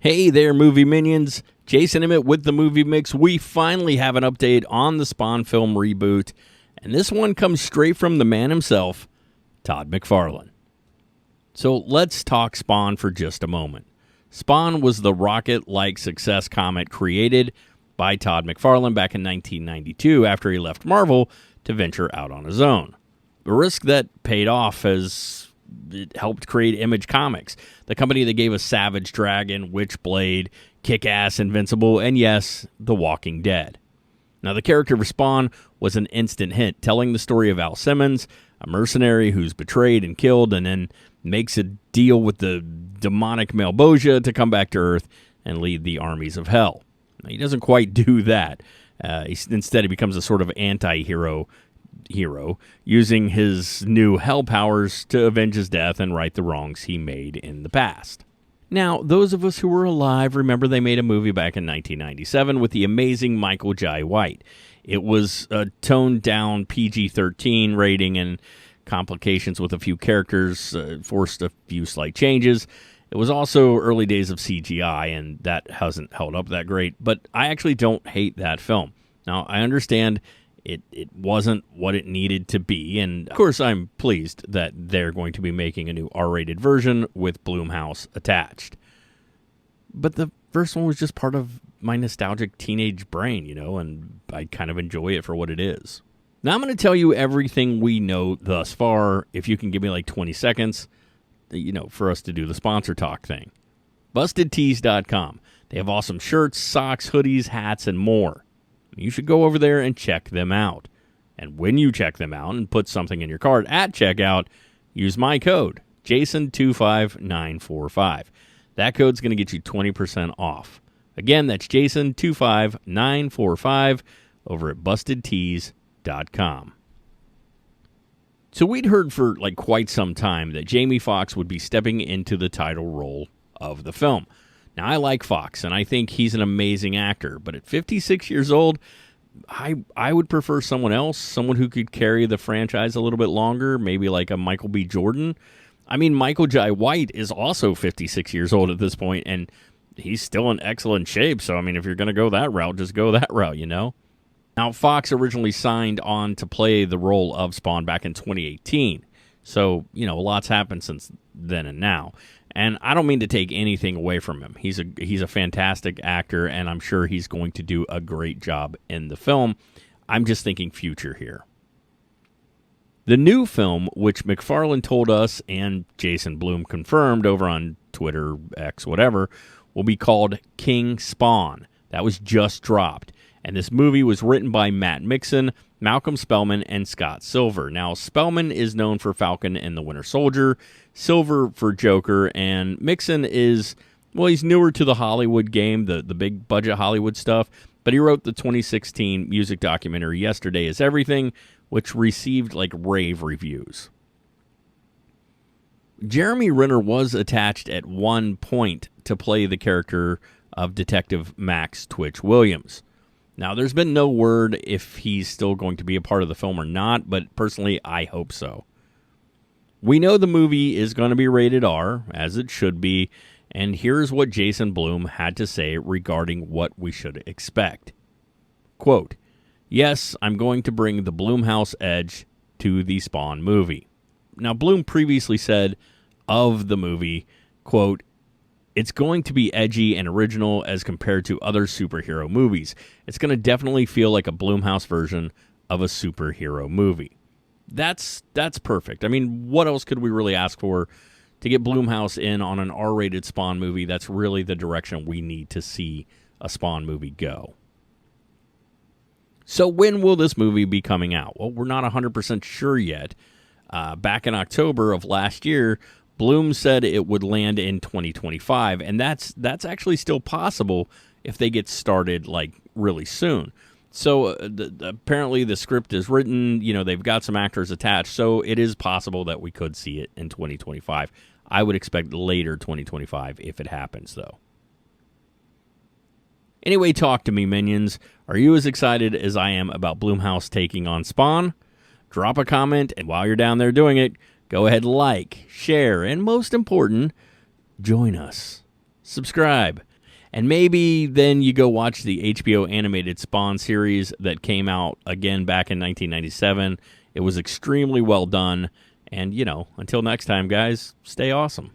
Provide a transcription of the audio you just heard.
Hey there, movie minions. Jason Emmett with the Movie Mix. We finally have an update on the Spawn film reboot, and this one comes straight from the man himself, Todd McFarlane. So let's talk Spawn for just a moment. Spawn was the rocket-like success comet created by Todd McFarlane back in 1992 after he left Marvel to venture out on his own. The risk that paid off as it helped create Image Comics, the company that gave us Savage Dragon, Witchblade, Kick-Ass, Invincible, and yes, The Walking Dead. Now, the character of Spawn was an instant hit, telling the story of Al Simmons, a mercenary who's betrayed and killed and then makes a deal with the demonic Malbosia to come back to Earth and lead the armies of hell. Now, he doesn't quite do that. Instead, he becomes a sort of anti-hero using his new hell powers to avenge his death and right the wrongs he made in the past. Now, those of us who were alive remember they made a movie back in 1997 with the amazing Michael Jai White. It was a toned-down PG-13 rating, and complications with a few characters forced a few slight changes. It was also early days of CGI, and that hasn't held up that great, but I actually don't hate that film. Now, I understand it wasn't what it needed to be, and of course I'm pleased that they're going to be making a new R-rated version with Blumhouse attached. But the first one was just part of my nostalgic teenage brain, and I kind of enjoy it for what it is. Now I'm going to tell you everything we know thus far, if you can give me like 20 seconds, for us to do the sponsor talk thing. BustedTees.com. They have awesome shirts, socks, hoodies, hats, and more. You should go over there and check them out. And when you check them out and put something in your cart at checkout, use my code, Jason25945. That code's going to get you 20% off. Again, that's Jason25945 over at BustedTees.com. So we'd heard for quite some time that Jamie Foxx would be stepping into the title role of the film. Now, I like Fox, and I think he's an amazing actor, but at 56 years old, I would prefer someone else, someone who could carry the franchise a little bit longer, maybe like a Michael B. Jordan. I mean, Michael Jai White is also 56 years old at this point, and he's still in excellent shape, so, if you're going to go that route, just go that route, Now, Fox originally signed on to play the role of Spawn back in 2018, so, a lot's happened since then and now. And I don't mean to take anything away from him. He's a fantastic actor, and I'm sure he's going to do a great job in the film. I'm just thinking future here. The new film, which McFarlane told us and Jason Blum confirmed over on Twitter, X, whatever, will be called King Spawn. That was just dropped. And this movie was written by Matt Mixon, Malcolm Spellman, and Scott Silver. Now, Spellman is known for Falcon and the Winter Soldier, Silver for Joker, and Mixon is, he's newer to the Hollywood game, the big budget Hollywood stuff, but he wrote the 2016 music documentary Yesterday Is Everything, which received rave reviews. Jeremy Renner was attached at one point to play the character of Detective Max Twitch Williams. Now, there's been no word if he's still going to be a part of the film or not, but personally, I hope so. We know the movie is going to be rated R, as it should be, and here's what Jason Blum had to say regarding what we should expect. Quote, "Yes, I'm going to bring the Blumhouse edge to the Spawn movie." Now, Blum previously said of the movie, quote, "It's going to be edgy and original as compared to other superhero movies. It's going to definitely feel like a Blumhouse version of a superhero movie." That's perfect. What else could we really ask for to get Blumhouse in on an R-rated Spawn movie? That's really the direction we need to see a Spawn movie go. So when will this movie be coming out? Well, we're not 100% sure yet. Back in October of last year, Blum said it would land in 2025, and that's actually still possible if they get started really soon. So apparently the script is written, they've got some actors attached, so it is possible that we could see it in 2025. I would expect later 2025 if it happens, though. Anyway, talk to me, minions. Are you as excited as I am about Blumhouse taking on Spawn? Drop a comment, and while you're down there doing it, go ahead, like, share, and most important, join us. Subscribe. And maybe then you go watch the HBO animated Spawn series that came out again back in 1997. It was extremely well done. And, until next time, guys, stay awesome.